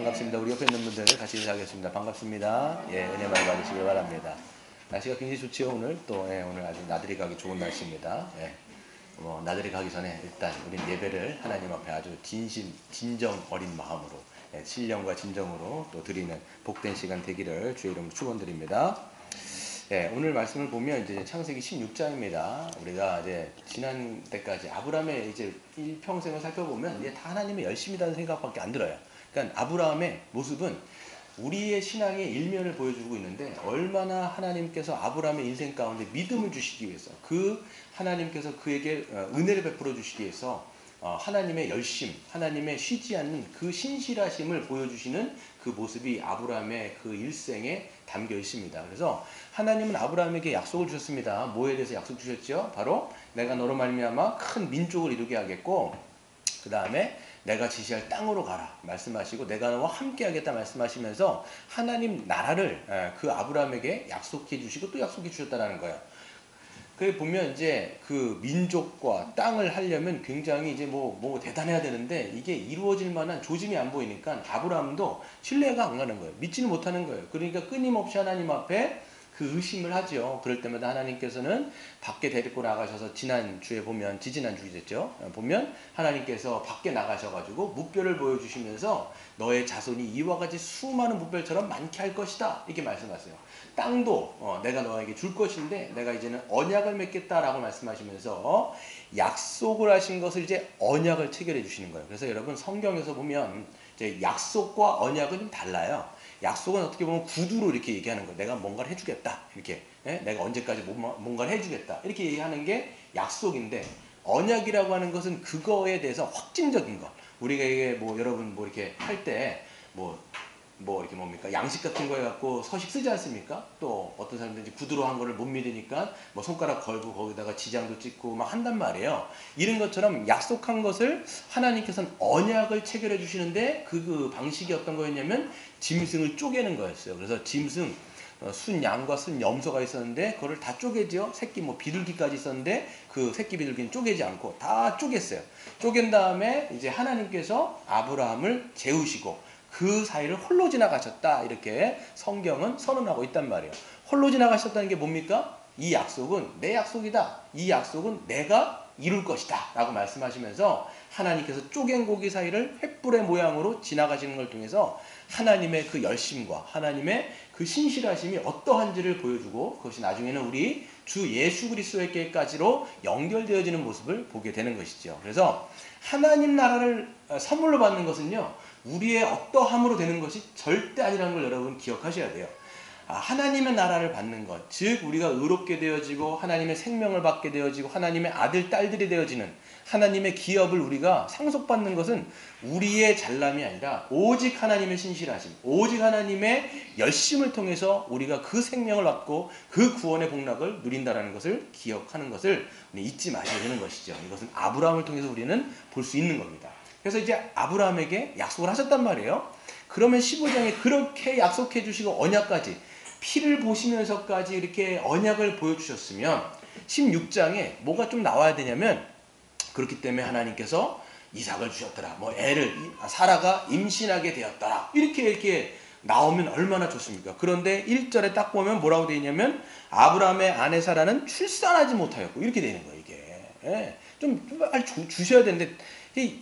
반갑습니다. 우리 옆에 있는 분들 같이 인사하겠습니다. 반갑습니다. 예, 은혜 많이 받으시길 바랍니다. 날씨가 굉장히 좋지요, 오늘. 또, 예, 오늘 아주 나들이 가기 좋은 날씨입니다. 예. 나들이 가기 전에 일단 우리 예배를 하나님 앞에 아주 진정 어린 마음으로, 예, 신령과 진정으로 또 드리는 복된 시간 되기를 주의 이름으로 축원드립니다. 예, 오늘 말씀을 보면 이제 창세기 16장입니다. 우리가 이제 지난 때까지 아브라함의 이제 일평생을 살펴보면 이게 다 하나님의 열심이라는 생각밖에 안 들어요. 그러니까 아브라함의 모습은 우리의 신앙의 일면을 보여주고 있는데 얼마나 하나님께서 아브라함의 인생 가운데 믿음을 주시기 위해서 그 하나님께서 그에게 은혜를 베풀어 주시기 위해서 하나님의 열심, 하나님의 쉬지 않는 그 신실하심을 보여주시는 그 모습이 아브라함의 그 일생에 담겨 있습니다. 그래서 하나님은 아브라함에게 약속을 주셨습니다. 뭐에 대해서 약속 주셨죠? 바로 내가 너로 말미암아 큰 민족을 이루게 하겠고 그 다음에 내가 지시할 땅으로 가라 말씀하시고 내가 너와 함께 하겠다 말씀하시면서 하나님 나라를 그 아브라함에게 약속해 주시고 또 약속해 주셨다는 거예요. 그 보면 이제 그 민족과 땅을 하려면 굉장히 이제 뭐 대단해야 되는데 이게 이루어질 만한 조짐이 안 보이니까 아브라함도 신뢰가 안 가는 거예요. 믿지는 못하는 거예요. 그러니까 끊임없이 하나님 앞에 그 의심을 하죠. 그럴 때마다 하나님께서는 밖에 데리고 나가셔서 지난주에 보면 지지난주에 됐죠. 보면 하나님께서 밖에 나가셔가지고 무뼈를 보여주시면서 너의 자손이 이와 같이 수많은 무뼈처럼 많게 할 것이다 이렇게 말씀하세요. 땅도 내가 너에게 줄 것인데 내가 이제는 언약을 맺겠다라고 말씀하시면서 약속을 하신 것을 이제 언약을 체결해 주시는 거예요. 그래서 여러분 성경에서 보면 이제 약속과 언약은 좀 달라요. 약속은 어떻게 보면 구두로 이렇게 얘기하는 거예요. 내가 뭔가를 해주겠다. 이렇게. 내가 언제까지 뭔가를 해주겠다. 이렇게 얘기하는 게 약속인데 언약이라고 하는 것은 그거에 대해서 확증적인 것. 우리가 이게 여러분 이렇게 할 때 이렇게 뭡니까? 양식 같은 거 해갖고 서식 쓰지 않습니까? 또 어떤 사람들이 구두로 한 거를 못 믿으니까 손가락 걸고 거기다가 지장도 찍고 막 한단 말이에요. 이런 것처럼 약속한 것을 하나님께서는 언약을 체결해 주시는데 그 방식이 어떤 거였냐면 짐승을 쪼개는 거였어요. 그래서 짐승 순양과 순염소가 있었는데 그거를 다 쪼개죠. 새끼 비둘기까지 있었는데 그 새끼 비둘기는 쪼개지 않고 다 쪼갰어요. 쪼갠 다음에 이제 하나님께서 아브라함을 재우시고 그 사이를 홀로 지나가셨다 이렇게 성경은 선언하고 있단 말이에요. 홀로 지나가셨다는 게 뭡니까? 이 약속은 내 약속이다. 이 약속은 내가 이룰 것이다 라고 말씀하시면서 하나님께서 쪼갠 고기 사이를 횃불의 모양으로 지나가시는 걸 통해서 하나님의 그 열심과 하나님의 그 신실하심이 어떠한지를 보여주고 그것이 나중에는 우리 주 예수 그리스도에게까지로 연결되어지는 모습을 보게 되는 것이죠. 그래서 하나님 나라를 선물로 받는 것은요 우리의 어떠함으로 되는 것이 절대 아니라는 걸 여러분 기억하셔야 돼요. 하나님의 나라를 받는 것, 즉 우리가 의롭게 되어지고 하나님의 생명을 받게 되어지고 하나님의 아들, 딸들이 되어지는 하나님의 기업을 우리가 상속받는 것은 우리의 잘남이 아니라 오직 하나님의 신실하심, 오직 하나님의 열심을 통해서 우리가 그 생명을 얻고 그 구원의 복락을 누린다는 것을 기억하는 것을 잊지 마셔야 되는 것이죠. 이것은 아브라함을 통해서 우리는 볼 수 있는 겁니다. 그래서 이제 아브라함에게 약속을 하셨단 말이에요. 그러면 15장에 그렇게 약속해 주시고 언약까지 피를 보시면서까지 이렇게 언약을 보여주셨으면 16장에 뭐가 좀 나와야 되냐면 그렇기 때문에 하나님께서 이삭을 주셨더라. 사라가 임신하게 되었더라. 이렇게 나오면 얼마나 좋습니까? 그런데 1절에 딱 보면 뭐라고 되어 있냐면 아브라함의 아내 사라는 출산하지 못하였고 이렇게 되는 거예요. 이게. 예. 좀 빨리 주셔야 되는데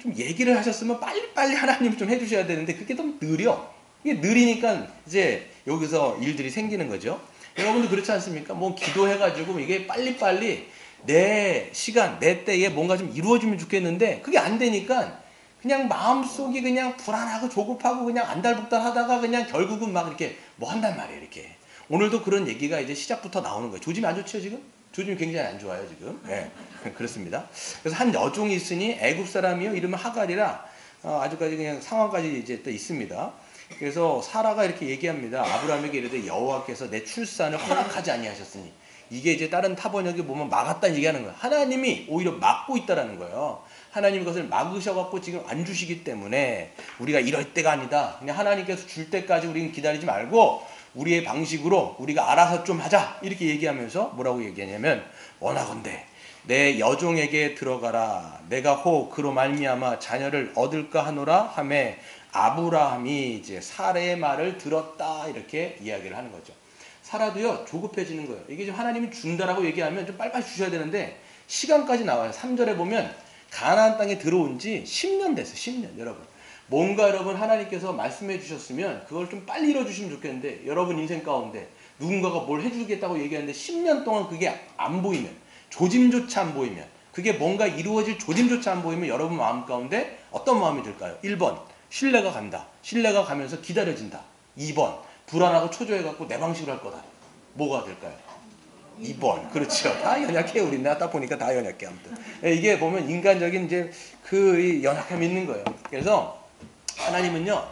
좀 얘기를 하셨으면 빨리빨리 하나님 좀 해주셔야 되는데 그게 좀 느려. 이게 느리니까 이제 여기서 일들이 생기는 거죠. 여러분도 그렇지 않습니까? 기도해가지고 이게 빨리빨리 내 시간, 내 때에 뭔가 좀 이루어지면 좋겠는데 그게 안 되니까 그냥 마음속이 그냥 불안하고 조급하고 그냥 안달복달 하다가 그냥 결국은 막 이렇게 한단 말이에요. 이렇게. 오늘도 그런 얘기가 이제 시작부터 나오는 거예요. 조짐이 안 좋죠, 지금? 조짐이 굉장히 안 좋아요, 지금. 네, 그렇습니다. 그래서 한 여종이 있으니 애굽 사람이요. 이름은 하갈이라 아주까지 그냥 상황까지 이제 또 있습니다. 그래서 사라가 이렇게 얘기합니다. 아브라함에게 이르되 여호와께서 내 출산을 허락하지 아니하셨으니 이게 이제 다른 타번역에 보면 막았다는 얘기하는 거예요. 하나님이 오히려 막고 있다라는 거예요. 하나님이 그것을 막으셔갖고 지금 안 주시기 때문에 우리가 이럴 때가 아니다. 그냥 하나님께서 줄 때까지 우리는 기다리지 말고 우리의 방식으로 우리가 알아서 좀 하자 이렇게 얘기하면서 뭐라고 얘기하냐면 원하건대 내 여종에게 들어가라. 내가 그로 말미암아 자녀를 얻을까 하노라 하매 아브라함이 이제 사라의 말을 들었다 이렇게 이야기를 하는 거죠. 사라도요 조급해지는 거예요. 이게 좀 하나님이 준다라고 얘기하면 좀 빨리빨리 주셔야 되는데 시간까지 나와요. 3절에 보면 가나안 땅에 들어온 지 10년 됐어요. 10년. 여러분 뭔가 여러분 하나님께서 말씀해 주셨으면 그걸 좀 빨리 이뤄주시면 좋겠는데 여러분 인생 가운데 누군가가 뭘 해주겠다고 얘기하는데 10년 동안 그게 안 보이면 조짐조차 안 보이면 그게 뭔가 이루어질 조짐조차 안 보이면 여러분 마음 가운데 어떤 마음이 들까요? 1번 신뢰가 간다. 신뢰가 가면서 기다려진다. 2번 불안하고 초조해갖고 내 방식으로 할 거다. 뭐가 될까요? 2번. 그렇죠. 다 연약해. 우리 딱 보니까 다 연약해. 아무튼 이게 보면 인간적인 이제 그 연약함이 있는 거예요. 그래서 하나님은요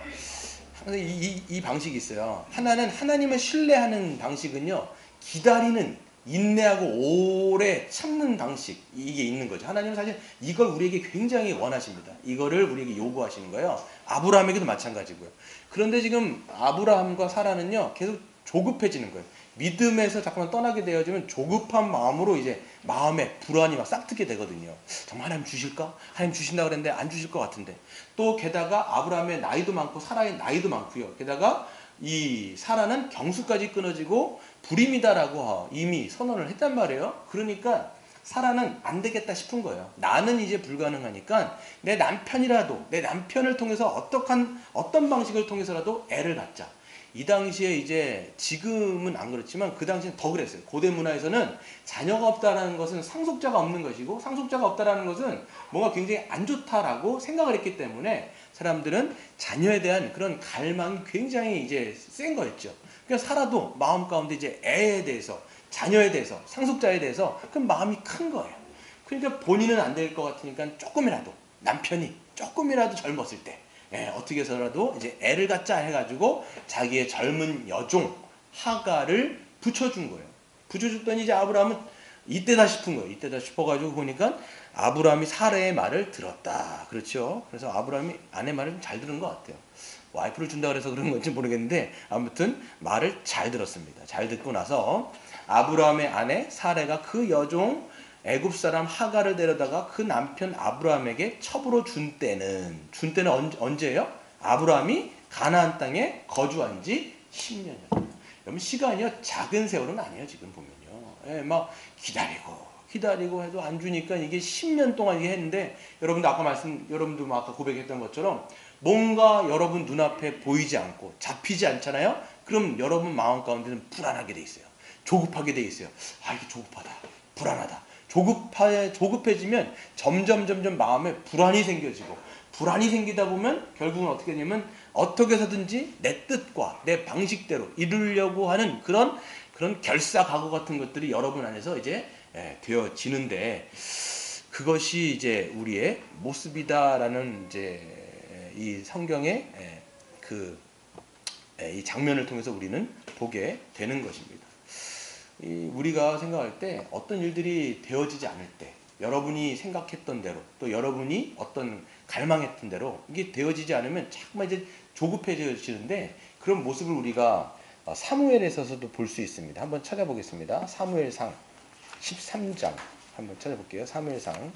항상 이 방식이 있어요. 하나는 하나님을 신뢰하는 방식은요 기다리는 인내하고 오래 참는 방식 이게 있는 거죠. 하나님은 사실 이걸 우리에게 굉장히 원하십니다. 이거를 우리에게 요구하시는 거예요. 아브라함에게도 마찬가지고요. 그런데 지금 아브라함과 사라는요 계속 조급해지는 거예요. 믿음에서 자꾸만 떠나게 되어지면 조급한 마음으로 이제 마음에 불안이 막 싹트게 되거든요. 정말 하나님 주실까? 하나님 주신다 그랬는데 안 주실 것 같은데. 또 게다가 아브라함의 나이도 많고 사라의 나이도 많고요. 게다가 이 사라는 경수까지 끊어지고 불임이다라고 이미 선언을 했단 말이에요. 그러니까 사라는 안 되겠다 싶은 거예요. 나는 이제 불가능하니까 내 남편을 통해서 어떤 방식을 통해서라도 애를 갖자. 이 당시에 이제 지금은 안 그렇지만 그 당시엔 더 그랬어요. 고대 문화에서는 자녀가 없다라는 것은 상속자가 없는 것이고 상속자가 없다라는 것은 뭔가 굉장히 안 좋다라고 생각을 했기 때문에 사람들은 자녀에 대한 그런 갈망이 굉장히 이제 센 거였죠. 그러니까 살아도 마음 가운데 이제 애에 대해서 자녀에 대해서 상속자에 대해서 그 마음이 큰 거예요. 그러니까 본인은 안 될 것 같으니까 조금이라도 남편이 조금이라도 젊었을 때 어떻게 해서라도 이제 애를 갖자 해가지고 자기의 젊은 여종 하가를 붙여준 거예요. 붙여줬더니 이제 아브라함은 이때다 싶은 거예요. 이때다 싶어가지고 보니까 아브라함이 사라의 말을 들었다. 그렇죠. 그래서 아브라함이 아내 말을 좀 잘 들은 것 같아요. 와이프를 준다 그래서 그런 건지 모르겠는데 아무튼 말을 잘 들었습니다. 잘 듣고 나서 아브라함의 아내 사라가 그 여종 애굽 사람 하가를 데려다가 그 남편 아브라함에게 첩으로 준 때는 언제예요? 아브라함이 가나안 땅에 거주한 지 10년이요. 여러분 시간이요 작은 세월은 아니에요. 지금 보면요. 막 기다리고 해도 안 주니까 이게 10년 동안 이게 했는데 여러분도 아까 고백했던 것처럼 뭔가 여러분 눈앞에 보이지 않고 잡히지 않잖아요. 그럼 여러분 마음 가운데는 불안하게 돼 있어요. 조급하게 돼 있어요. 이게 조급하다. 불안하다. 조급해지면 점점 마음에 불안이 생겨지고 불안이 생기다 보면 결국은 어떻게 되냐면 어떻게 해서든지 내 뜻과 내 방식대로 이루려고 하는 그런 결사각오 같은 것들이 여러분 안에서 이제 되어지는데 그것이 이제 우리의 모습이다라는 이제 이 성경의 이 장면을 통해서 우리는 보게 되는 것입니다. 우리가 생각할 때 어떤 일들이 되어지지 않을 때 여러분이 생각했던 대로 또 여러분이 어떤 갈망했던 대로 이게 되어지지 않으면 자꾸만 이제 조급해지는데 그런 모습을 우리가 사무엘에서도 볼 수 있습니다. 한번 찾아보겠습니다. 사무엘상 13장 한번 찾아볼게요. 사무엘상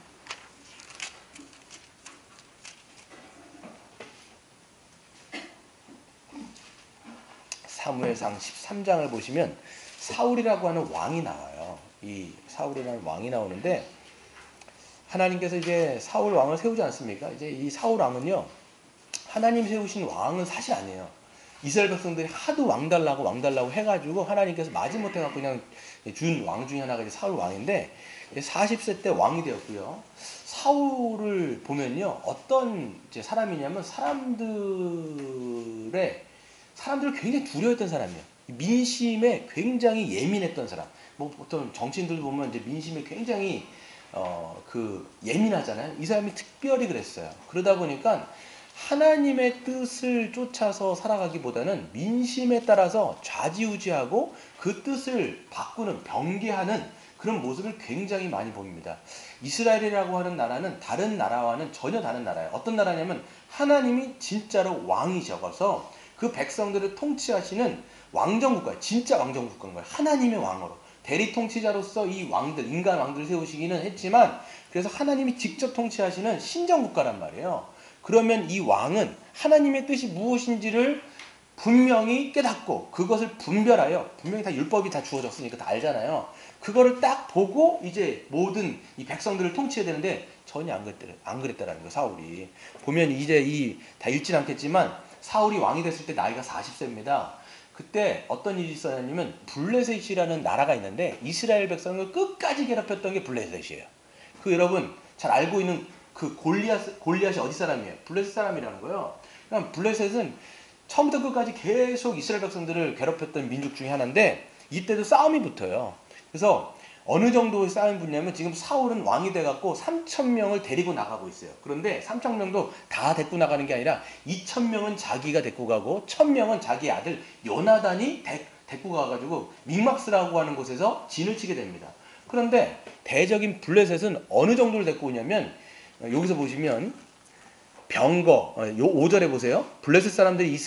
13장을 보시면 사울이라고 하는 왕이 나와요. 이 사울이라는 왕이 나오는데 하나님께서 이제 사울 왕을 세우지 않습니까? 이제 이 사울 왕은요, 하나님 세우신 왕은 사실 아니에요. 이스라엘 백성들이 하도 왕 달라고 해가지고 하나님께서 마지못해 갖고 그냥 준 왕 중에 하나가 이제 사울 왕인데 40세 때 왕이 되었고요. 사울을 보면요, 어떤 이제 사람이냐면 사람들을 굉장히 두려워했던 사람이에요. 민심에 굉장히 예민했던 사람. 뭐 보통 정치인들 보면 이제 민심에 굉장히 예민하잖아요. 이 사람이 특별히 그랬어요. 그러다 보니까 하나님의 뜻을 쫓아서 살아가기보다는 민심에 따라서 좌지우지하고 그 뜻을 바꾸는 변개하는 그런 모습을 굉장히 많이 봅니다. 이스라엘이라고 하는 나라는 다른 나라와는 전혀 다른 나라예요. 어떤 나라냐면 하나님이 진짜로 왕이셔서 그 백성들을 통치하시는 왕정국가예요. 진짜 왕정국가인 거예요. 하나님의 왕으로. 대리 통치자로서 이 왕들, 인간 왕들을 세우시기는 했지만 그래서 하나님이 직접 통치하시는 신정국가란 말이에요. 그러면 이 왕은 하나님의 뜻이 무엇인지를 분명히 깨닫고 그것을 분별하여, 분명히 다 율법이 다 주어졌으니까 다 알잖아요. 그거를 딱 보고 이제 모든 이 백성들을 통치해야 되는데 전혀 안 그랬다라는 거예요. 사울이 보면 이제 다 읽진 않겠지만 사울이 왕이 됐을 때 나이가 40세입니다. 그때 어떤 일이 있었냐면 블레셋이라는 나라가 있는데 이스라엘 백성을 끝까지 괴롭혔던 게 블레셋이에요. 그 여러분 잘 알고 있는 그 골리앗이 어디 사람이에요? 블레셋 사람이라는 거예요. 그러니까 블레셋은 처음부터 끝까지 계속 이스라엘 백성들을 괴롭혔던 민족 중에 하나인데 이때도 싸움이 붙어요. 그래서 어느 정도의 싸움이 붙냐면 지금 사울은 왕이 돼갖고 3,000명을 데리고 나가고 있어요. 그런데 3,000명도 다 데리고 나가는 게 아니라 2,000명은 자기가 데리고 가고 1,000명은 자기 아들 요나단이 데리고 가가지고 믹막스라고 하는 곳에서 진을 치게 됩니다. 그런데 대적인 블레셋은 어느 정도를 데리고 오냐면 여기서 보시면 병거, 요 5절에 보세요. 블레셋 사람들이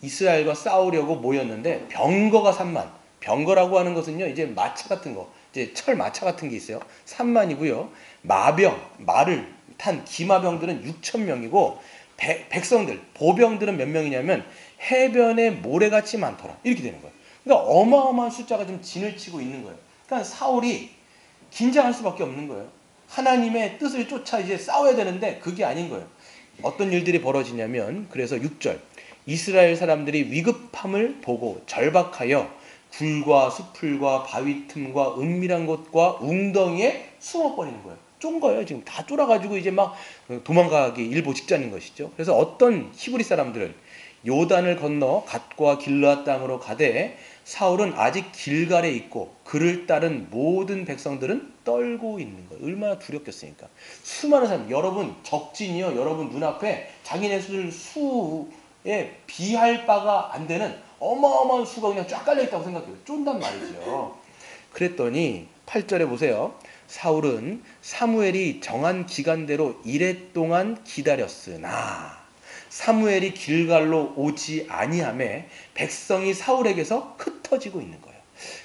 이스라엘과 싸우려고 모였는데 병거가 3만. 병거라고 하는 것은요, 이제 마차 같은 거, 이제 철 마차 같은 게 있어요. 3만이고요. 말을 탄 기마병들은 6,000명이고, 백성들, 보병들은 몇 명이냐면, 해변에 모래같이 많더라. 이렇게 되는 거예요. 그러니까 어마어마한 숫자가 지금 진을 치고 있는 거예요. 그러니까 사울이 긴장할 수밖에 없는 거예요. 하나님의 뜻을 쫓아 이제 싸워야 되는데, 그게 아닌 거예요. 어떤 일들이 벌어지냐면, 그래서 6절. 이스라엘 사람들이 위급함을 보고 절박하여 굴과 수풀과 바위 틈과 은밀한 곳과 웅덩이에 숨어버리는 거예요. 쫀 거예요. 지금 다 쫄아가지고 이제 막 도망가기 일보 직전인 것이죠. 그래서 어떤 히브리 사람들을 요단을 건너 갓과 길르앗 땅으로 가되 사울은 아직 길갈에 있고 그를 따른 모든 백성들은 떨고 있는 거예요. 얼마나 두렵겠습니까? 수많은 사람, 여러분 적진이요, 여러분 눈앞에 자기네들 수에 비할 바가 안 되는 어마어마한 수가 그냥 쫙 깔려있다고 생각해요. 쫀단 말이죠. 그랬더니 8절에 보세요. 사울은 사무엘이 정한 기간대로 이래 동안 기다렸으나 사무엘이 길갈로 오지 아니하매 백성이 사울에게서 흩어지고 있는 거예요.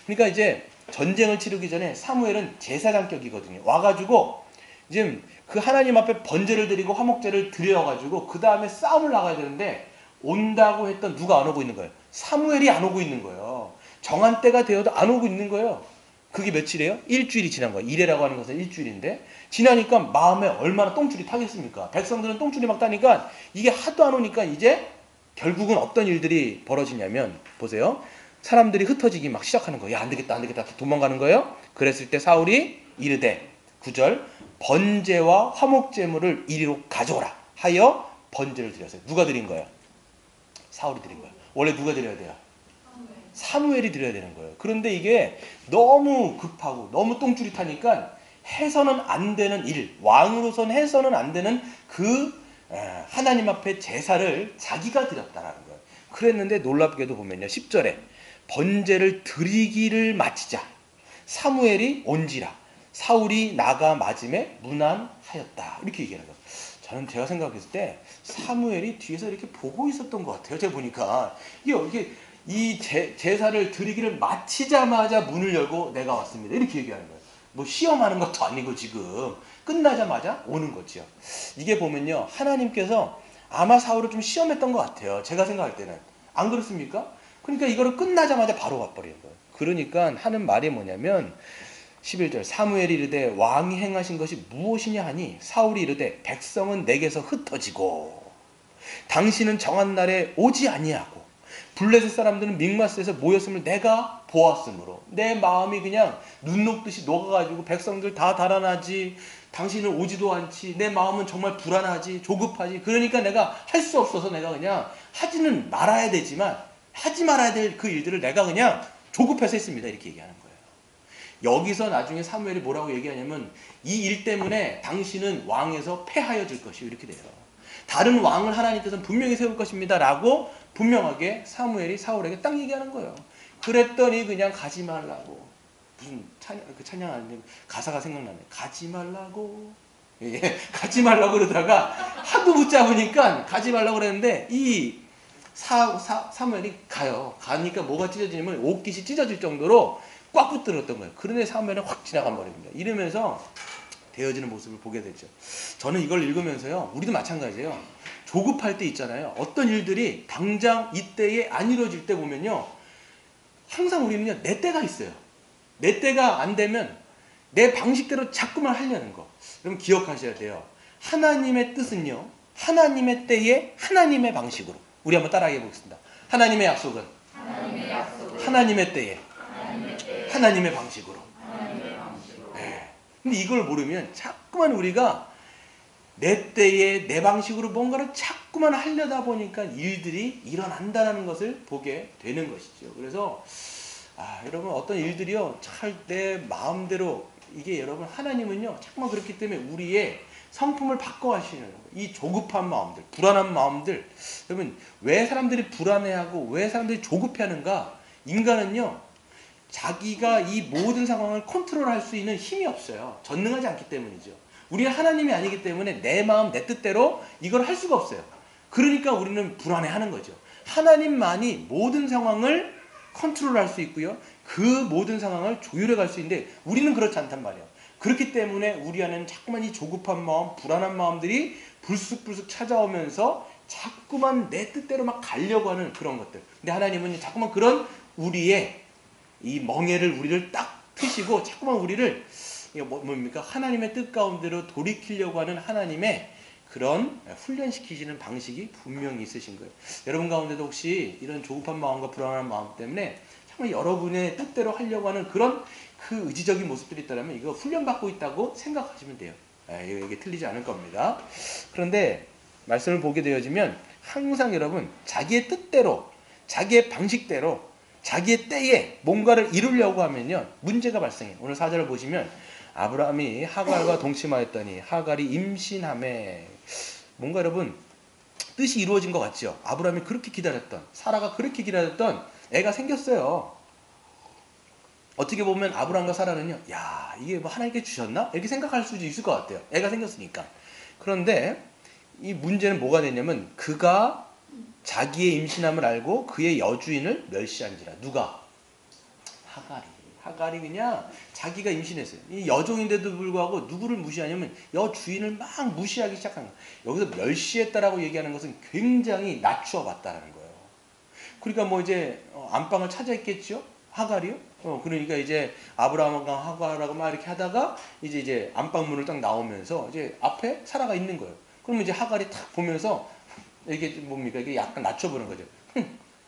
그러니까 이제 전쟁을 치르기 전에 사무엘은 제사장격이거든요. 와가지고 지금 그 하나님 앞에 번제를 드리고 화목제를 드려가지고 그 다음에 싸움을 나가야 되는데 온다고 했던 누가 안 오고 있는 거예요? 사무엘이 안 오고 있는 거예요. 정한 때가 되어도 안 오고 있는 거예요. 그게 며칠이에요? 일주일이 지난 거예요. 이래라고 하는 것은 일주일인데 지나니까 마음에 얼마나 똥줄이 타겠습니까? 백성들은 똥줄이 막 타니까 이게 하도 안 오니까 이제 결국은 어떤 일들이 벌어지냐면 보세요. 사람들이 흩어지기 막 시작하는 거예요. 야, 안 되겠다 안 되겠다 도망가는 거예요. 그랬을 때 사울이 이르되 9절 번제와 화목제물을 이리로 가져오라 하여 번제를 드렸어요. 누가 드린 거예요? 사울이 드린 거예요. 원래 누가 드려야 돼요? 사무엘이 드려야 되는 거예요. 그런데 이게 너무 급하고 너무 똥줄이 타니까 해서는 안 되는 일, 왕으로선 해서는 안 되는 그 하나님 앞에 제사를 자기가 드렸다라는 거예요. 그랬는데 놀랍게도 보면요. 10절에 번제를 드리기를 마치자 사무엘이 온지라 사울이 나가 맞음에 무난하였다. 이렇게 얘기하는 거예요. 저는 제가 생각했을 때 사무엘이 뒤에서 이렇게 보고 있었던 것 같아요. 제가 보니까 이게 이 제사를 드리기를 마치자마자 문을 열고 내가 왔습니다. 이렇게 얘기하는 거예요. 뭐 시험하는 것도 아니고 지금 끝나자마자 오는 거죠. 이게 보면요. 하나님께서 아마 사울을 좀 시험했던 것 같아요. 제가 생각할 때는. 안 그렇습니까? 그러니까 이거를 끝나자마자 바로 와버리는 거예요. 그러니까 하는 말이 뭐냐면 11절 사무엘이 이르되 왕이 행하신 것이 무엇이냐 하니 사울이 이르되 백성은 내게서 흩어지고 당신은 정한 날에 오지 아니하고 블레셋 사람들은 믹마스에서 모였음을 내가 보았으므로 내 마음이 그냥 눈 녹듯이 녹아가지고 백성들 다 달아나지 당신은 오지도 않지 내 마음은 정말 불안하지 조급하지 그러니까 내가 할 수 없어서 내가 그냥 하지는 말아야 되지만 하지 말아야 될 그 일들을 내가 그냥 조급해서 했습니다. 이렇게 얘기하는 거예요. 여기서 나중에 사무엘이 뭐라고 얘기하냐면 이 일 때문에 당신은 왕에서 패하여질 것이요 이렇게 돼요. 다른 왕을 하나님께서는 분명히 세울 것입니다 라고 분명하게 사무엘이 사울에게 딱 얘기하는 거예요. 그랬더니 그냥 가지 말라고 무슨 찬양 아닌데 가사가 생각나네. 가지 말라고 가지 말라고 그러다가 하도 붙잡으니까 가지 말라고 그랬는데 이 사무엘이 가요. 가니까 뭐가 찢어지냐면 옷깃이 찢어질 정도로 꽉 붙들었던 거예요. 그런데 사무엘은 확 지나간 버립니다. 이러면서 되어지는 모습을 보게 되죠. 저는 이걸 읽으면서요, 우리도 마찬가지예요. 조급할 때 있잖아요. 어떤 일들이 당장 이때에 안 이루어질 때 보면요, 항상 우리는요, 내 때가 있어요. 내 때가 안 되면 내 방식대로 자꾸만 하려는 거. 여러분 기억하셔야 돼요. 하나님의 뜻은요, 하나님의 때에 하나님의 방식으로. 우리 한번 따라해 보겠습니다. 하나님의 약속은 하나님의 때에 하나님의 방식으로. 네. 근데 이걸 모르면 자꾸만 우리가 내 때에 내 방식으로 뭔가를 자꾸만 하려다 보니까 일들이 일어난다는 것을 보게 되는 것이죠. 그래서 여러분 어떤 일들이요, 잘 내 마음대로, 이게 여러분 하나님은요 자꾸만 그렇기 때문에 우리의 성품을 바꿔 하시는 거예요. 이 조급한 마음들, 불안한 마음들. 여러분 왜 사람들이 불안해하고 왜 사람들이 조급해하는가? 인간은요 자기가 이 모든 상황을 컨트롤할 수 있는 힘이 없어요. 전능하지 않기 때문이죠. 우리는 하나님이 아니기 때문에 내 마음 내 뜻대로 이걸 할 수가 없어요. 그러니까 우리는 불안해하는 거죠. 하나님만이 모든 상황을 컨트롤할 수 있고요, 그 모든 상황을 조율해 갈 수 있는데 우리는 그렇지 않단 말이에요. 그렇기 때문에 우리 안에는 자꾸만 이 조급한 마음, 불안한 마음들이 불쑥불쑥 찾아오면서 자꾸만 내 뜻대로 막 가려고 하는 그런 것들. 근데 하나님은 자꾸만 그런 우리의 이 멍에를 우리를 딱 트시고 자꾸만 우리를 뭡니까? 하나님의 뜻 가운데로 돌이키려고 하는 하나님의 그런 훈련시키시는 방식이 분명히 있으신 거예요. 여러분 가운데도 혹시 이런 조급한 마음과 불안한 마음 때문에 정말 여러분의 뜻대로 하려고 하는 그런 그 의지적인 모습들이 있다면 이거 훈련받고 있다고 생각하시면 돼요. 이게 틀리지 않을 겁니다. 그런데 말씀을 보게 되어지면 항상 여러분 자기의 뜻대로, 자기의 방식대로, 자기의 때에 뭔가를 이루려고 하면요 문제가 발생해요. 오늘 4절을 보시면 아브라함이 하갈과 동침하였더니 하갈이 임신하매. 뭔가 여러분 뜻이 이루어진 것 같죠? 아브라함이 그렇게 기다렸던, 사라가 그렇게 기다렸던 애가 생겼어요. 어떻게 보면 아브라함과 사라는요, 야 이게 뭐 하나님께 주셨나? 이렇게 생각할 수도 있을 것 같아요. 애가 생겼으니까. 그런데 이 문제는 뭐가 되냐면 그가 자기의 임신함을 알고 그의 여주인을 멸시한지라. 누가? 하갈이 그냥 자기가 임신했어요. 이 여종인데도 불구하고 누구를 무시하냐면 여주인을 막 무시하기 시작한 거예요. 여기서 멸시했다라고 얘기하는 것은 굉장히 낮추어 봤다는 거예요. 그러니까 뭐 이제 안방을 찾아 있겠죠? 하갈이요? 그러니까 이제 아브라함과 하갈하고 막 이렇게 하다가 이제 안방 문을 딱 나오면서 이제 앞에 사라가 있는 거예요. 그러면 이제 하갈이 탁 보면서 이게 뭡니까? 이게 약간 낮춰보는 거죠.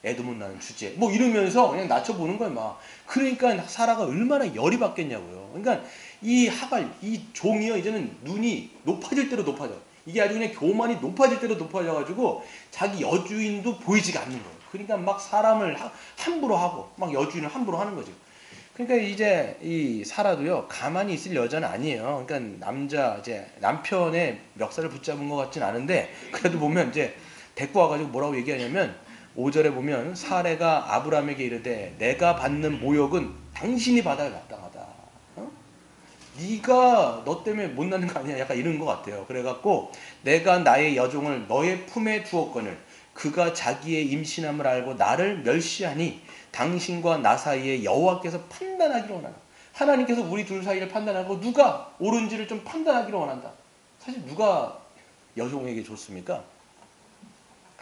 애도 못 낳는 주제. 뭐 이러면서 그냥 낮춰보는 거예요, 막. 그러니까 사라가 얼마나 열이 받겠냐고요. 그러니까 이 하갈, 이 종이요, 이제는 눈이 높아질 대로 높아져. 이게 아주 그냥 교만이 높아질 대로 높아져가지고 자기 여주인도 보이지가 않는 거예요. 그러니까 막 사람을 함부로 하고, 막 여주인을 함부로 하는 거죠. 그러니까 이제 이 사라도요, 가만히 있을 여자는 아니에요. 그러니까 이제 남편의 멱살을 붙잡은 것 같진 않은데, 그래도 보면 이제 데리고 와가지고 뭐라고 얘기하냐면, 5절에 보면 사레가 아브라함에게 이르되 내가 받는 모욕은 당신이 받아야 마땅하다. 네가 너 때문에 못 낳는 거 아니야? 약간 이런 것 같아요. 그래갖고 내가 나의 여종을 너의 품에 두었거늘 그가 자기의 임신함을 알고 나를 멸시하니 당신과 나 사이에 여호와께서 판단하기를 원한다. 하나님께서 우리 둘 사이를 판단하고 누가 옳은지를 좀 판단하기를 원한다. 사실 누가 여종에게 줬습니까?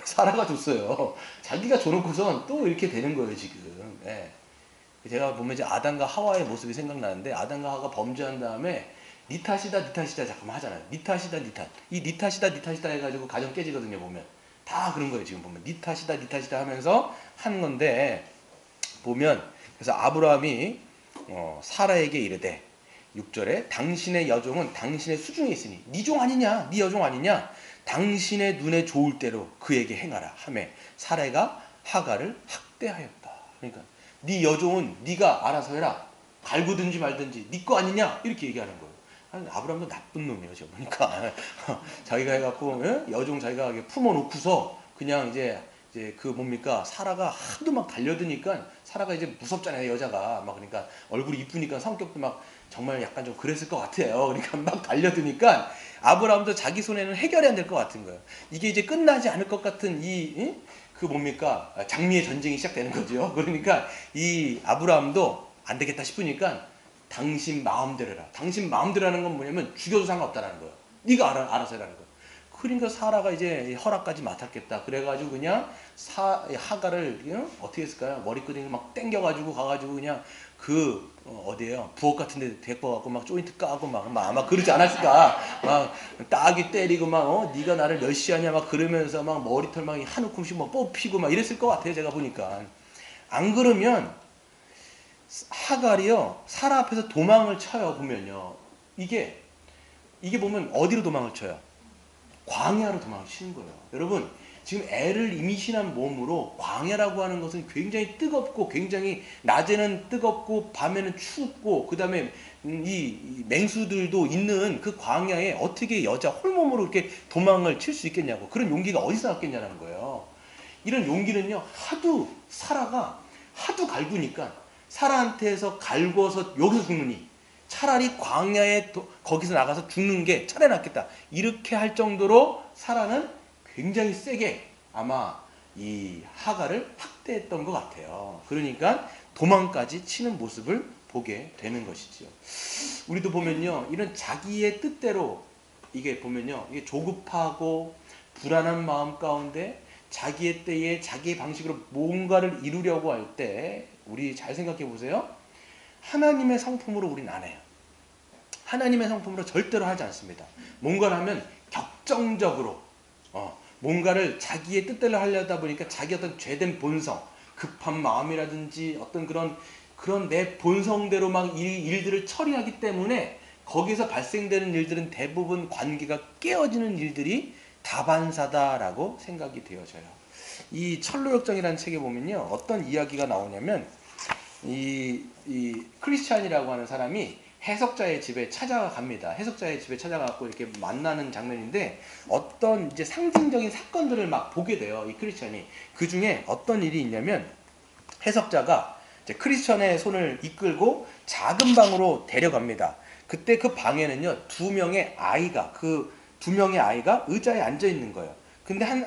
사라가 줬어요. 자기가 줘놓고선 또 이렇게 되는 거예요, 지금. 예. 제가 보면 이제 아담과 하와의 모습이 생각나는데, 아담과 하와가 범죄한 다음에 니 탓이다 잠깐만 하잖아요. 니 탓이다. 이 니 탓이다 해가지고 가정 깨지거든요, 보면. 다 그런 거예요, 지금 보면. 니 탓이다 하면서 하는 건데, 보면, 그래서 아브라함이 사라에게 이르되, 6절에 당신의 여종은 당신의 수중에 있으니, 니 종 아니냐? 니 여종 아니냐? 당신의 눈에 좋을 대로 그에게 행하라 하매 사레가 하갈을 학대하였다. 그러니까 네 여종은 네가 알아서 해라. 갈구든지 말든지 네 거 아니냐? 이렇게 얘기하는 거예요. 아니, 아브라함도 나쁜 놈이에요. 지금 보니까 자기가 해갖고 여종 자기가 품어놓고서 그냥 이제 그 뭡니까 사라가 하도 막 달려드니까 사라가 이제 무섭잖아요, 여자가. 막 그러니까 얼굴이 이쁘니까 성격도 막 정말 약간 좀 그랬을 것 같아요. 그러니까 막 달려드니까 아브라함도 자기 손에는 해결이 안 될 것 같은 거예요. 이게 이제 끝나지 않을 것 같은 그 뭡니까 장미의 전쟁이 시작되는 거죠. 그러니까 이 아브라함도 안 되겠다 싶으니까 당신 마음대로 해라. 당신 마음대로 하는 건 뭐냐면 죽여도 상관없다라는 거예요. 네가 알아서 해라는 거예요. 그러니까 사라가 이제 허락까지 맡았겠다. 그래가지고 그냥 하가를 어떻게 했을까요? 머리끄댕이 막 땡겨가지고 가가지고 그냥 어디에요? 부엌 같은 데 데리고 가고 막 조인트 까고 막 아마 그러지 않았을까? 막 따기 때리고 막 네가 나를 몇 시하냐 막 그러면서 막 머리털 막 한 움큼씩 막 뽑히고 막 이랬을 것 같아요. 제가 보니까. 안 그러면 하갈이요 사라 앞에서 도망을 쳐요. 보면요. 이게 보면 어디로 도망을 쳐요? 광야로 도망을 치는 거예요. 여러분 지금 애를 임신한 몸으로 광야라고 하는 것은 굉장히 뜨겁고 굉장히 낮에는 뜨겁고 밤에는 춥고 그 다음에 이 맹수들도 있는 그 광야에 어떻게 여자 홀몸으로 이렇게 도망을 칠 수 있겠냐고. 그런 용기가 어디서 났겠냐는 거예요. 이런 용기는요 사라가 하도 갈구니까 사라한테서 갈궈서 여기서 죽느니 차라리 광야에 거기서 나가서 죽는 게 차라리 낫겠다. 이렇게 할 정도로 사라는 굉장히 세게 아마 이 하갈을 학대했던 것 같아요. 그러니까 도망까지 치는 모습을 보게 되는 것이죠. 우리도 보면요, 이런 자기의 뜻대로 이게 보면요, 이게 조급하고 불안한 마음 가운데 자기의 때에 자기의 방식으로 뭔가를 이루려고 할 때 우리 잘 생각해 보세요. 하나님의 성품으로 우리는 안 해요. 하나님의 성품으로 절대로 하지 않습니다. 뭔가를 하면 격정적으로 뭔가를 자기의 뜻대로 하려다 보니까 자기 어떤 죄된 본성, 급한 마음이라든지 어떤 그런 내 본성대로 막 일들을 처리하기 때문에 거기서 발생되는 일들은 대부분 관계가 깨어지는 일들이 다반사다라고 생각이 되어져요. 이 철로역정이라는 책에 보면요, 어떤 이야기가 나오냐면 이 크리스찬이라고 하는 사람이 해석자의 집에 찾아갑니다. 해석자의 집에 찾아가고 이렇게 만나는 장면인데 어떤 이제 상징적인 사건들을 막 보게 돼요. 이 크리스찬이. 그 중에 어떤 일이 있냐면 해석자가 이제 크리스찬의 손을 이끌고 작은 방으로 데려갑니다. 그때 그 방에는요, 두 명의 아이가 의자에 앉아 있는 거예요. 근데 한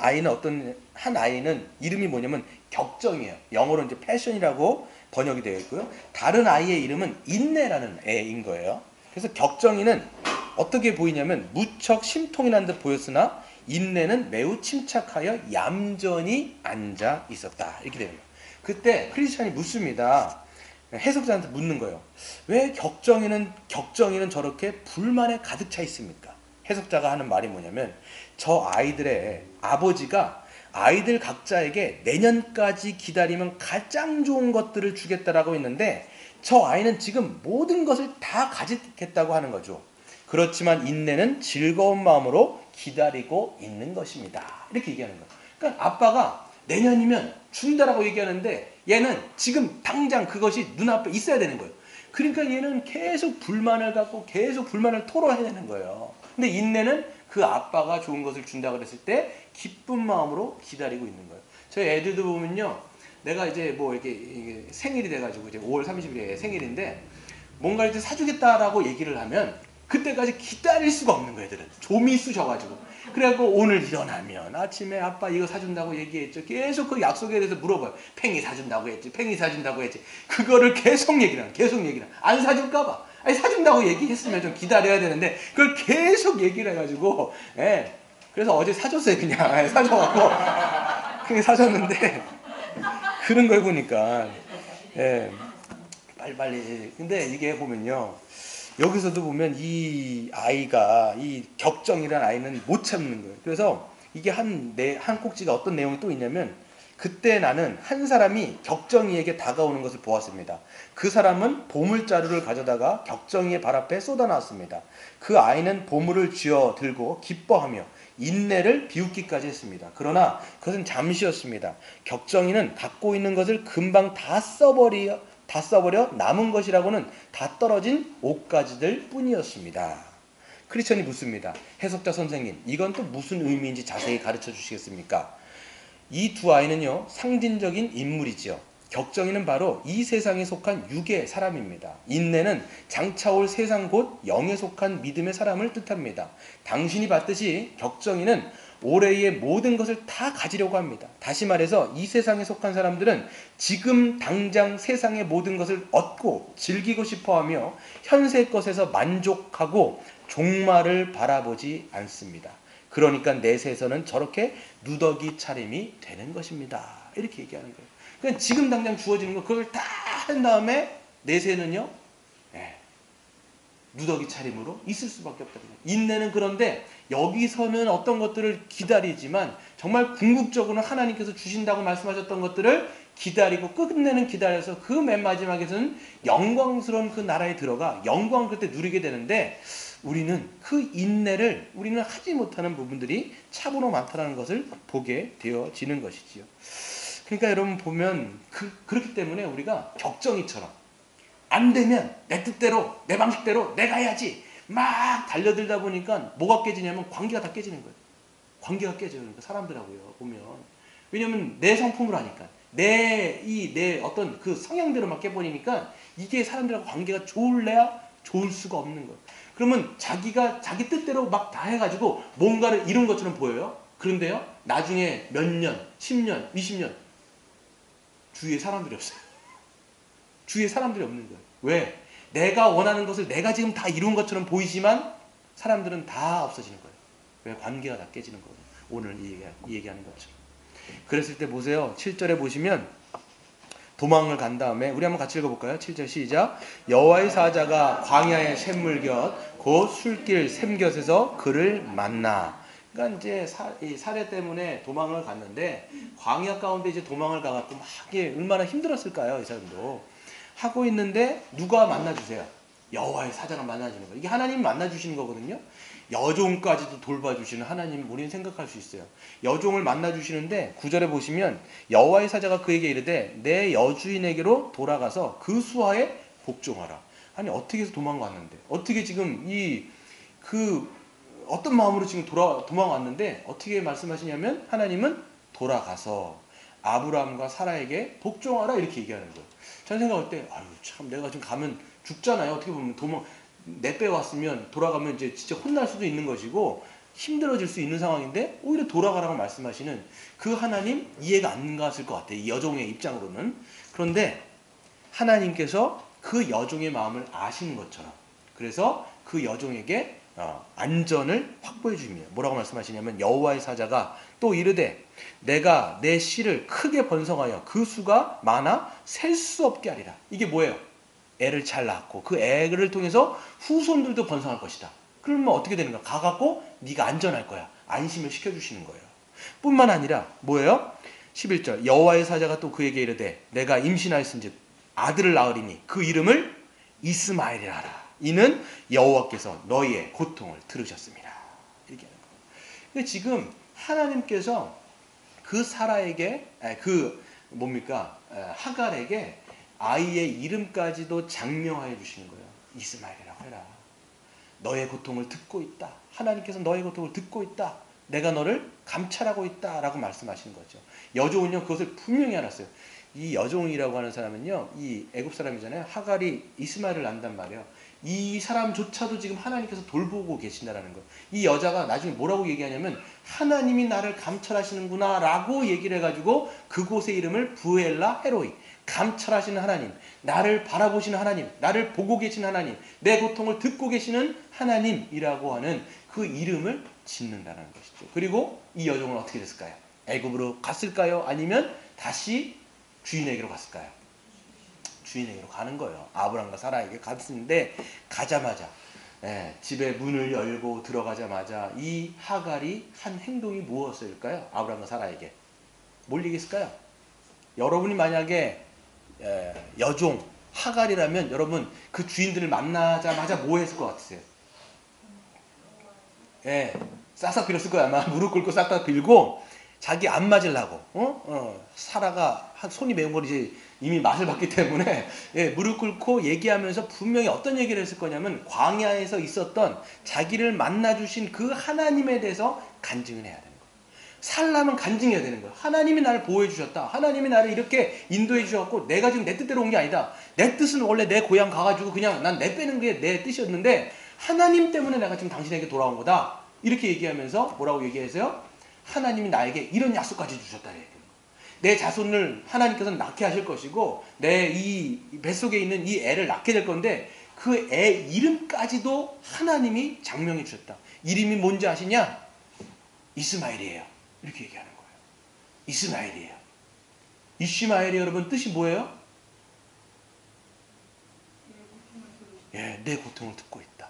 아이는 이름이 뭐냐면 격정이에요. 영어로 이제 패션이라고 번역이 되어 있고요. 다른 아이의 이름은 인내라는 애인 거예요. 그래서 격정이는 어떻게 보이냐면 무척 심통이 난 듯 보였으나 인내는 매우 침착하여 얌전히 앉아 있었다. 이렇게 됩니다. 그때 크리스찬이 묻습니다. 해석자한테 묻는 거예요. 왜 격정이는 저렇게 불만에 가득 차 있습니까? 해석자가 하는 말이 뭐냐면 저 아이들의 아버지가 아이들 각자에게 내년까지 기다리면 가장 좋은 것들을 주겠다라고 했는데 저 아이는 지금 모든 것을 다 가지겠다고 하는 거죠. 그렇지만 인내는 즐거운 마음으로 기다리고 있는 것입니다. 이렇게 얘기하는 거예요. 그러니까 아빠가 내년이면 준다라고 얘기하는데 얘는 지금 당장 그것이 눈앞에 있어야 되는 거예요. 그러니까 얘는 계속 불만을 갖고 계속 불만을 토로해야 되는 거예요. 근데 인내는 그 아빠가 좋은 것을 준다고 그랬을 때 기쁜 마음으로 기다리고 있는 거예요. 저희 애들도 보면요, 내가 이제 뭐 이게 생일이 돼가지고 이제 5월 30일에 생일인데 뭔가 이제 사주겠다라고 얘기를 하면 그때까지 기다릴 수가 없는 거예요. 애들은 좀이 쑤셔가지고. 그래갖고 오늘 일어나면 아침에 아빠 이거 사준다고 얘기했죠. 계속 그 약속에 대해서 물어봐요. 팽이 사준다고 했지. 그거를 계속 얘기를 안 사줄까봐. 아니 사준다고 얘기했으면 좀 기다려야 되는데 그걸 계속 얘기를 해가지고 그래서 어제 사줬어요. 그냥 사줘갖고 그냥 사줬는데 그런 걸 보니까 빨리 근데 이게 보면요, 여기서도 보면 이 아이가 이 격정이라는 아이는 못 참는 거예요. 그래서 이게 한 꼭지가 어떤 내용이 또 있냐면 그때 나는 한 사람이 격정이에게 다가오는 것을 보았습니다. 그 사람은 보물자루를 가져다가 격정이의 발 앞에 쏟아놨습니다. 그 아이는 보물을 쥐어 들고 기뻐하며 인내를 비웃기까지 했습니다. 그러나 그것은 잠시였습니다. 격정이는 갖고 있는 것을 금방 다 써버려 남은 것이라고는 다 떨어진 옷가지들 뿐이었습니다. 크리스천이 묻습니다. 해석자 선생님, 이건 또 무슨 의미인지 자세히 가르쳐 주시겠습니까? 이 두 아이는요, 상징적인 인물이지요. 격정이는 바로 이 세상에 속한 육의 사람입니다. 인내는 장차올 세상 곧 영에 속한 믿음의 사람을 뜻합니다. 당신이 봤듯이 격정이는 올해의 모든 것을 다 가지려고 합니다. 다시 말해서 이 세상에 속한 사람들은 지금 당장 세상의 모든 것을 얻고 즐기고 싶어하며 현세 것에서 만족하고 종말을 바라보지 않습니다. 그러니까 내세에서는 저렇게 누더기 차림이 되는 것입니다. 이렇게 얘기하는 거예요. 그러니까 지금 당장 주어지는 거 그걸 다 한 다음에 내세는요, 누더기 차림으로 있을 수밖에 없거든요. 인내는 그런데 여기서는 어떤 것들을 기다리지만 정말 궁극적으로는 하나님께서 주신다고 말씀하셨던 것들을 기다리고 끝내는 기다려서 그 맨 마지막에서는 영광스러운 그 나라에 들어가 영광을 그때 누리게 되는데 우리는 그 인내를 우리는 하지 못하는 부분들이 참으로 많다는 것을 보게 되어지는 것이지요. 그러니까 여러분 보면 그렇기 때문에 우리가 격정이처럼 안 되면 내 뜻대로 내 방식대로 내가 해야지 막 달려들다 보니까 뭐가 깨지냐면 관계가 다 깨지는 거예요. 관계가 깨져요. 그러니까 사람들하고요 보면. 왜냐면 내 성품으로 하니까 내 어떤 그 성향대로만 깨버리니까 이게 사람들하고 관계가 좋을래야 좋을 수가 없는 거예요. 그러면 자기가 자기 뜻대로 막 다 해가지고 뭔가를 이룬 것처럼 보여요. 그런데요 나중에 몇 년, 10년, 20년 주위에 사람들이 없어요. 주위에 사람들이 없는 거예요. 왜? 내가 원하는 것을 내가 지금 다 이룬 것처럼 보이지만 사람들은 다 없어지는 거예요. 왜? 관계가 다 깨지는 거예요. 오늘 이 얘기하는 것처럼. 그랬을 때 보세요. 7절에 보시면 도망을 간 다음에 우리 한번 같이 읽어볼까요? 7절 시작. 여호와의 사자가 광야의 샘물곁 곧 술길 샘곁에서 그를 만나. 그러니까 이제 이 사례 때문에 도망을 갔는데 광야 가운데 이제 도망을 가갖고 막 이게 얼마나 힘들었을까요? 이 사람도. 하고 있는데 누가 만나주세요? 여호와의 사자가 만나주는 거예요. 이게 하나님이 만나주시는 거거든요. 여종까지도 돌봐주시는 하나님 우리는 생각할 수 있어요. 여종을 만나주시는데 9절에 보시면 여호와의 사자가 그에게 이르되 내 여주인에게로 돌아가서 그 수하에 복종하라. 아니 어떻게 해서 도망갔는데 어떻게 지금 어떤 마음으로 지금 도망왔는데 어떻게 말씀하시냐면 하나님은 돌아가서 아브라함과 사라에게 복종하라 이렇게 얘기하는 거예요. 저는 생각할 때 아유 참 내가 지금 가면 죽잖아요. 어떻게 보면 내 빼왔으면 돌아가면 이제 진짜 혼날 수도 있는 것이고 힘들어질 수 있는 상황인데 오히려 돌아가라고 말씀하시는 그 하나님 이해가 안 갔을 것 같아요. 이 여종의 입장으로는. 그런데 하나님께서 그 여종의 마음을 아시는 것처럼 그래서 그 여종에게 안전을 확보해 주십니다. 뭐라고 말씀하시냐면 여호와의 사자가 또 이르되 내가 내 씨를 크게 번성하여 그 수가 많아 셀 수 없게 하리라. 이게 뭐예요? 애를 잘 낳고 그 애를 통해서 후손들도 번성할 것이다. 그러면 어떻게 되는가? 가갖고 네가 안전할 거야. 안심을 시켜주시는 거예요. 뿐만 아니라 뭐예요? 11절 여호와의 사자가 또 그에게 이르되 내가 임신하였은즉 아들을 낳으리니 그 이름을 이스마엘이라 하라. 이는 여호와께서 너희의 고통을 들으셨습니다. 이렇게 하는 거예요. 근데 지금 하나님께서 그 사라에게 하갈에게 아이의 이름까지도 장명하여 주시는 거예요. 이스마엘이라고 해라. 너의 고통을 듣고 있다. 하나님께서 너의 고통을 듣고 있다. 내가 너를 감찰하고 있다. 라고 말씀하시는 거죠. 여종은요 그것을 분명히 알았어요. 이 여종이라고 하는 사람은요 이 애굽 사람이잖아요. 하갈이 이스마엘을 낳는단 말이에요. 이 사람조차도 지금 하나님께서 돌보고 계신다라는 거예요. 이 여자가 나중에 뭐라고 얘기하냐면 하나님이 나를 감찰하시는구나 라고 얘기를 해가지고 그곳의 이름을 부엘라 헤로이 감찰하시는 하나님, 나를 바라보시는 하나님, 나를 보고 계신 하나님, 내 고통을 듣고 계시는 하나님이라고 하는 그 이름을 짓는다는 것이죠. 그리고 이 여종은 어떻게 됐을까요? 애굽으로 갔을까요? 아니면 다시 주인에게로 갔을까요? 주인에게로 가는 거예요. 아브람과 사라에게 갔는데 가자마자 집에 문을 열고 들어가자마자 이 하갈이 한 행동이 무엇일까요? 아브람과 사라에게 뭘 얘기했을까요? 여러분이 만약에 여종 하갈이라면 여러분 그 주인들을 만나자마자 뭐 했을 것 같으세요? 싹싹 빌었을 거야. 아마 무릎 꿇고 싹싹 빌고 자기 안 맞으려고 사라가 손이 매운 걸 이제 이미 맛을 봤기 때문에 무릎 꿇고 얘기하면서 분명히 어떤 얘기를 했을 거냐면 광야에서 있었던 자기를 만나주신 그 하나님에 대해서 간증을 해야 되는 거예요. 살려면 간증해야 되는 거예요. 하나님이 나를 보호해 주셨다. 하나님이 나를 이렇게 인도해 주셨고 내가 지금 내 뜻대로 온 게 아니다. 내 뜻은 원래 내 고향 가가지고 그냥 난 내 빼는 게 내 뜻이었는데 하나님 때문에 내가 지금 당신에게 돌아온 거다. 이렇게 얘기하면서 뭐라고 얘기했어요? 하나님이 나에게 이런 약속까지 주셨다는 얘기예요. 내 자손을 하나님께서는 낳게 하실 것이고 내 이 뱃속에 있는 이 애를 낳게 될 건데 그 애 이름까지도 하나님이 장명해 주셨다. 이름이 뭔지 아시냐? 이스마엘이에요. 이렇게 얘기하는 거예요. 이스마엘이에요. 이스마엘이 여러분 뜻이 뭐예요? 예, 내 고통을 듣고 있다.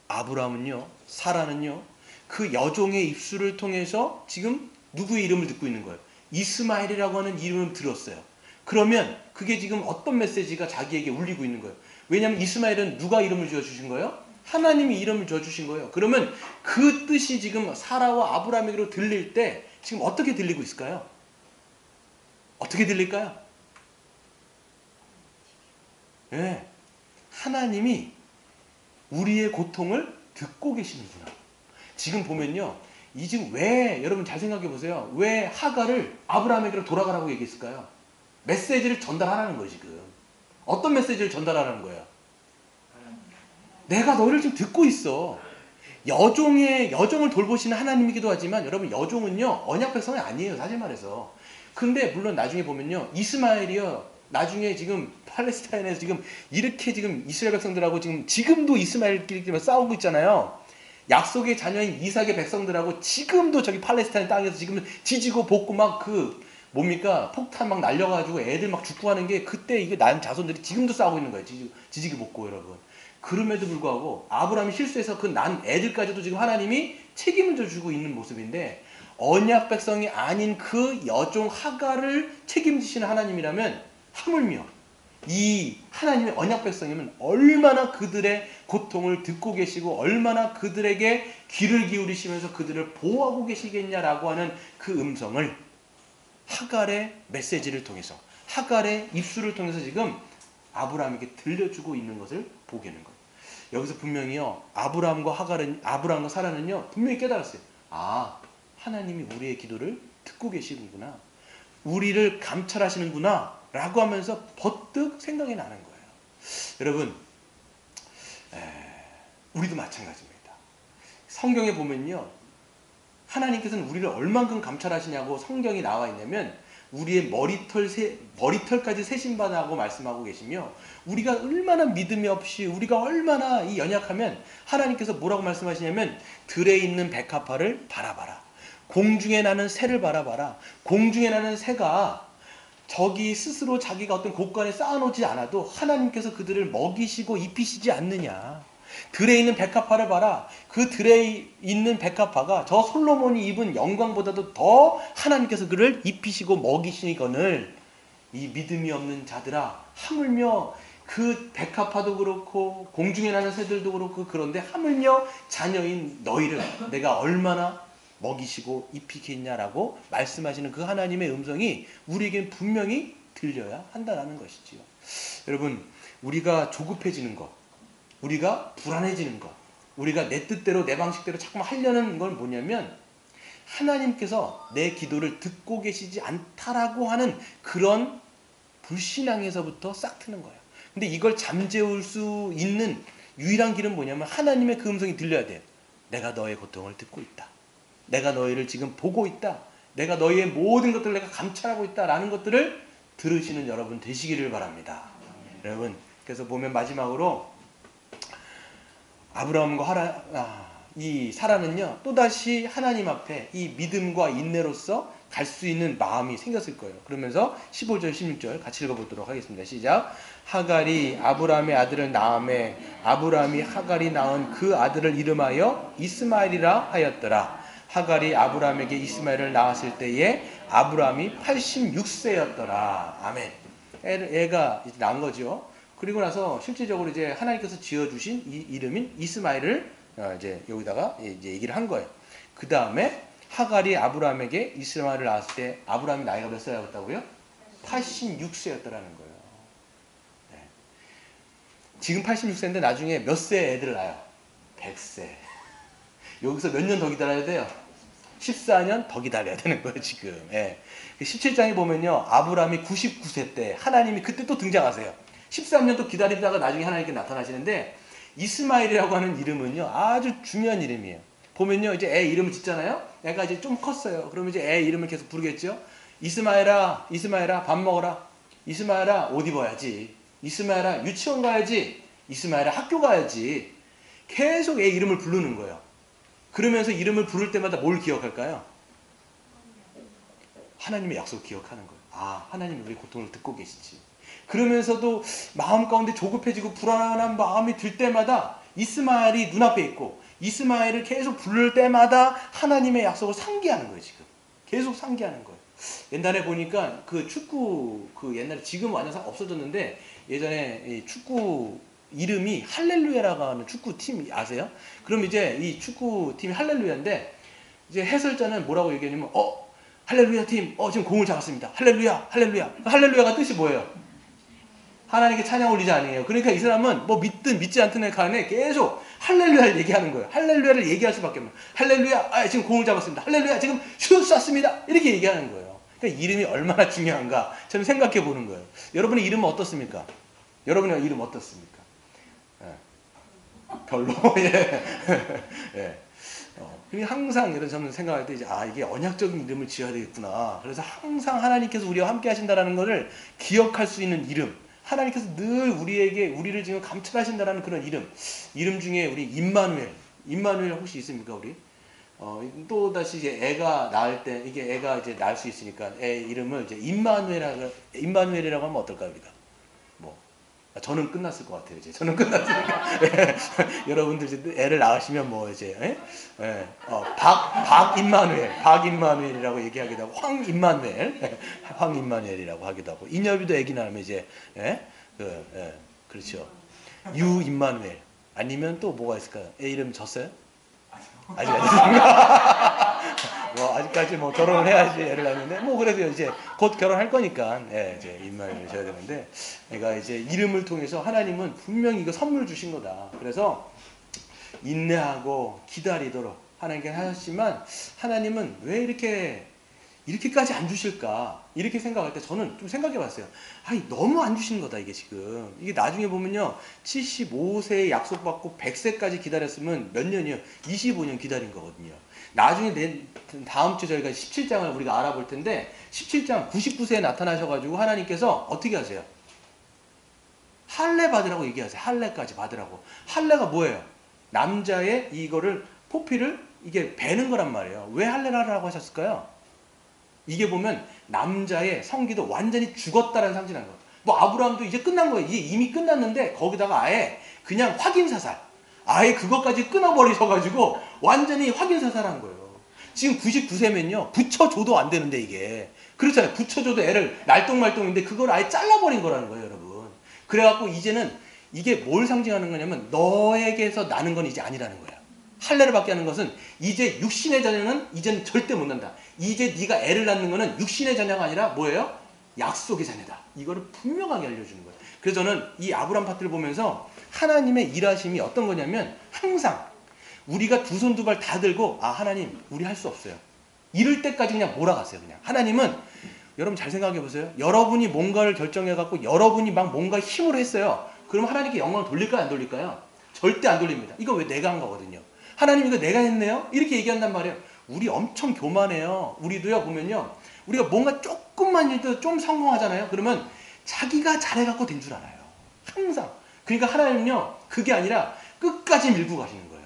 아브라함은요, 사라는요, 그 여종의 입술을 통해서 지금 누구의 이름을 듣고 있는 거예요? 이스마엘이라고 하는 이름을 들었어요. 그러면 그게 지금 어떤 메시지가 자기에게 울리고 있는 거예요? 왜냐하면 이스마엘은 누가 이름을 지어주신 거예요? 하나님이 이름을 지어주신 거예요. 그러면 그 뜻이 지금 사라와 아브라함에게로 들릴 때 지금 어떻게 들리고 있을까요? 어떻게 들릴까요? 예, 하나님이 우리의 고통을 듣고 계시는구나. 지금 보면요, 이 지금 왜 여러분 잘 생각해 보세요. 왜 하갈을 아브라함에게로 돌아가라고 얘기했을까요? 메시지를 전달하라는 거예요. 지금 어떤 메시지를 전달하라는 거예요? 내가 너희를 지금 듣고 있어. 여종을 돌보시는 하나님이기도 하지만 여러분 여종은요 언약 백성이 아니에요. 사실 말해서. 근데 물론 나중에 보면요 이스마엘이요 나중에 지금 팔레스타인에서 지금 이렇게 지금 이스라엘 백성들하고 지금도 이스마엘끼리 싸우고 있잖아요. 약속의 자녀인 이삭의 백성들하고 지금도 저기 팔레스타인 땅에서 지금 지지고 볶고 막 뭡니까 폭탄 막 날려가지고 애들 막 죽고 하는 게 그때 이게 난 자손들이 지금도 싸우고 있는 거예요. 지지기 볶고 여러분. 그럼에도 불구하고 아브라함이 실수해서 그 난 애들까지도 지금 하나님이 책임을 져주고 있는 모습인데 언약 백성이 아닌 그 여종 하갈을 책임지시는 하나님이라면 하물며 이 하나님의 언약 백성이면 얼마나 그들의 고통을 듣고 계시고 얼마나 그들에게 귀를 기울이시면서 그들을 보호하고 계시겠냐라고 하는 그 음성을 하갈의 메시지를 통해서 하갈의 입술을 통해서 지금 아브라함에게 들려주고 있는 것을 보게 되는 거예요. 여기서 분명히요 아브라함과 사라는요 분명히 깨달았어요. 아, 하나님이 우리의 기도를 듣고 계시는구나, 우리를 감찰하시는구나 라고 하면서 버뜩 생각이 나는 거예요. 여러분 우리도 마찬가지입니다. 성경에 보면요 하나님께서는 우리를 얼만큼 감찰하시냐고 성경이 나와 있냐면 우리의 머리털까지 세심받아라고 말씀하고 계시며 우리가 얼마나 믿음이 없이 우리가 얼마나 이 연약하면 하나님께서 뭐라고 말씀하시냐면 들에 있는 백합화를 바라봐라. 공중에 나는 새를 바라봐라. 공중에 나는 새가 저기 스스로 자기가 어떤 곳간에 쌓아놓지 않아도 하나님께서 그들을 먹이시고 입히시지 않느냐. 들에 있는 백합화를 봐라. 그 들에 있는 백합화가 저 솔로몬이 입은 영광보다도 더 하나님께서 그를 입히시고 먹이시거늘 이 믿음이 없는 자들아 하물며 그 백합화도 그렇고 공중에 나는 새들도 그렇고 그런데 하물며 자녀인 너희를 내가 얼마나 먹이시고 입히겠냐라고 말씀하시는 그 하나님의 음성이 우리에겐 분명히 들려야 한다는 것이지요. 여러분 우리가 조급해지는 것, 우리가 불안해지는 것, 우리가 내 뜻대로 내 방식대로 자꾸 하려는 건 뭐냐면 하나님께서 내 기도를 듣고 계시지 않다라고 하는 그런 불신앙에서부터 싹 트는 거예요. 근데 이걸 잠재울 수 있는 유일한 길은 뭐냐면 하나님의 그 음성이 들려야 돼요. 내가 너의 고통을 듣고 있다. 내가 너희를 지금 보고 있다. 내가 너희의 모든 것들을 내가 감찰하고 있다라는 것들을 들으시는 여러분 되시기를 바랍니다. 여러분 그래서 보면 마지막으로 아브라함과 이 사라는요 또다시 하나님 앞에 이 믿음과 인내로서 갈 수 있는 마음이 생겼을 거예요. 그러면서 15절 16절 같이 읽어보도록 하겠습니다. 시작. 하갈이 아브라함의 아들을 낳음에 아브라함이 하갈이 낳은 그 아들을 이름하여 이스마엘이라 하였더라. 하갈이 아브라함에게 이스마엘을 낳았을 때에 아브라함이 86세였더라. 아멘. 애가 이제 낳은 거죠. 그리고 나서 실질적으로 이제 하나님께서 지어주신 이 이름인 이스마엘을 이제 여기다가 이제 얘기를 한 거예요. 그 다음에 하갈이 아브라함에게 이스마엘을 낳았을 때 아브라함이 나이가 몇 살이었다고요? 86세였더라는 거예요. 네. 지금 86세인데 나중에 몇 세 애들을 낳아요? 100세. 여기서 몇 년 더 기다려야 돼요? 14년 더 기다려야 되는 거예요 지금. 예. 17장에 보면요 아브라함이 99세 때 하나님이 그때 또 등장하세요. 13년 또 기다리다가 나중에 하나님께 나타나시는데 이스마엘이라고 하는 이름은요 아주 중요한 이름이에요. 보면요 이제 애 이름을 짓잖아요. 애가 이제 좀 컸어요. 그러면 이제 애 이름을 계속 부르겠죠. 이스마엘아, 이스마엘아, 밥 먹어라. 이스마엘아, 옷 입어야지. 이스마엘아, 유치원 가야지. 이스마엘아, 학교 가야지. 계속 애 이름을 부르는 거예요. 그러면서 이름을 부를 때마다 뭘 기억할까요? 하나님의 약속을 기억하는 거예요. 아, 하나님이 우리 고통을 듣고 계시지. 그러면서도 마음 가운데 조급해지고 불안한 마음이 들 때마다 이스마엘이 눈앞에 있고 이스마엘을 계속 부를 때마다 하나님의 약속을 상기하는 거예요. 지금 계속 상기하는 거예요. 옛날에 보니까 그 축구 옛날에 지금 완전 없어졌는데 예전에 이 축구 이름이 할렐루야라고 하는 축구팀 아세요? 그럼 이제 이 축구팀이 할렐루야인데 이제 해설자는 뭐라고 얘기하냐면 할렐루야 팀 지금 공을 잡았습니다. 할렐루야 할렐루야. 할렐루야가 뜻이 뭐예요? 하나님께 찬양 올리지 아니에요. 그러니까 이 사람은 뭐 믿든 믿지 않든 간에 계속 할렐루야를 얘기하는 거예요. 할렐루야를 얘기할 수밖에 없는. 할렐루야, 지금 공을 잡았습니다. 할렐루야, 지금 슛 쐈습니다. 이렇게 얘기하는 거예요. 그러니까 이름이 얼마나 중요한가 저는 생각해 보는 거예요. 여러분의 이름은 어떻습니까? 여러분의 이름 어떻습니까? 별로. 예. 예. 그러니까 항상 이런 저는 생각할 때 이게 언약적인 이름을 지어야 되겠구나. 그래서 항상 하나님께서 우리와 함께 하신다라는 것을 기억할 수 있는 이름. 하나님께서 늘 우리를 지금 감찰하신다라는 그런 이름 중에 우리 임마누엘 혹시 있습니까 우리? 또 다시 이제 애가 낳을 때 이게 애가 이제 낳을 수 있으니까 애 이름을 이제 임마누엘이라고 하면 어떨까요 우리가? 저는 끝났을 것 같아요. 이제 저는 끝났으니까 여러분들 이제 애를 낳으시면 뭐 이제 박임마누엘이라고 얘기하기도 하고 황임마누엘이라고 하기도 하고 인여비도 애기 낳으면 이제 그렇죠. 유임마누엘 아니면 또 뭐가 있을까요? 애 이름 졌어요? 아직 안 졌습니다. 아직까지 결혼을 해야지 애를 낳는데 그래도 이제 곧 결혼할 거니까 이제 임마누엘 되셔야 되는데 내가 이제 이름을 통해서 하나님은 분명히 이거 선물 주신 거다. 그래서 인내하고 기다리도록 하나님께 하셨지만 하나님은 왜 이렇게까지 안 주실까 이렇게 생각할 때 저는 좀 생각해 봤어요. 너무 안 주시는 거다 이게 지금. 이게 나중에 보면요 75세에 약속받고 100세까지 기다렸으면 몇 년이요? 25년 기다린 거거든요. 나중에 다음 주 저희가 17장을 우리가 알아볼 텐데 17장 99세에 나타나셔가지고 하나님께서 어떻게 하세요? 할례 받으라고 얘기하세요. 할례까지 받으라고. 할례가 뭐예요? 남자의 이거를 포피를 이게 베는 거란 말이에요. 왜 할례를 하라고 하셨을까요? 이게 보면 남자의 성기도 완전히 죽었다라는 상징하는 거예요. 아브라함도 이제 끝난 거예요. 이게 이미 끝났는데 거기다가 아예 그냥 확인사살. 아예 그것까지 끊어버리셔가지고 완전히 확인사살한 거예요. 지금 99세면요 붙여줘도 안 되는데 이게 그렇잖아요. 붙여줘도 애를 날똥말똥인데 그걸 아예 잘라버린 거라는 거예요 여러분. 그래갖고 이제는 이게 뭘 상징하는 거냐면 너에게서 나는 건 이제 아니라는 거야. 할례를 받게 하는 것은 이제 육신의 자녀는 이제는 절대 못 난다. 이제 네가 애를 낳는 거는 육신의 자녀가 아니라 뭐예요? 약속의 자녀다. 이거를 분명하게 알려주는 거예요. 그래서 저는 이 아브람 파트를 보면서 하나님의 일하심이 어떤 거냐면 항상 우리가 두 손 두 발 다 들고 하나님 우리 할 수 없어요. 이럴 때까지 그냥 몰아가세요. 그냥 하나님은 여러분 잘 생각해 보세요. 여러분이 뭔가를 결정해 갖고 여러분이 막 뭔가 힘으로 했어요. 그럼 하나님께 영광을 돌릴까요? 안 돌릴까요? 절대 안 돌립니다. 이거 왜 내가 한 거거든요. 하나님 이거 내가 했네요? 이렇게 얘기한단 말이에요. 우리 엄청 교만해요. 우리도요 보면요 우리가 뭔가 조금만 일도 좀 성공하잖아요. 그러면 자기가 잘해갖고 된 줄 알아요. 항상. 그러니까 하나님은요 그게 아니라 끝까지 밀고 가시는 거예요.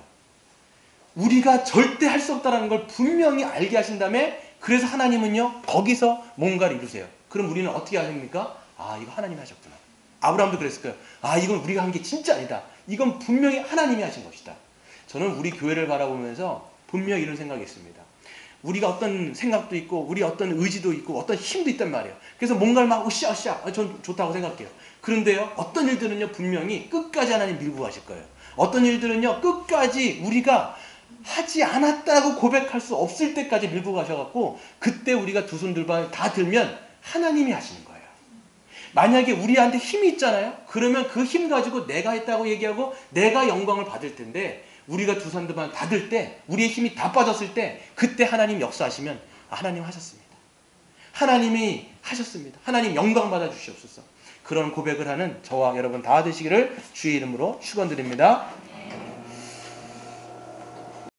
우리가 절대 할 수 없다는 걸 분명히 알게 하신 다음에 그래서 하나님은요 거기서 뭔가를 이루세요. 그럼 우리는 어떻게 하십니까? 이거 하나님이 하셨구나. 아브라함도 그랬을 거예요. 이건 우리가 한 게 진짜 아니다. 이건 분명히 하나님이 하신 것이다. 저는 우리 교회를 바라보면서 분명히 이런 생각이 있습니다. 우리가 어떤 생각도 있고 우리 어떤 의지도 있고 어떤 힘도 있단 말이에요. 그래서 뭔가를 막 으쌰으쌰 전 좋다고 생각해요. 그런데요 어떤 일들은요 분명히 끝까지 하나님 밀고 가실 거예요. 어떤 일들은요 끝까지 우리가 하지 않았다고 고백할 수 없을 때까지 밀고 가셔갖고 그때 우리가 두 손 다 들면 하나님이 하시는 거예요. 만약에 우리한테 힘이 있잖아요. 그러면 그 힘 가지고 내가 했다고 얘기하고 내가 영광을 받을 텐데 우리가 두 손 다 들 때 우리의 힘이 다 빠졌을 때 그때 하나님 역사하시면 하나님 하셨습니다. 하나님이 하셨습니다. 하나님 영광 받아 주시옵소서. 그런 고백을 하는 저와 여러분 다 되시기를 주의 이름으로 축원드립니다.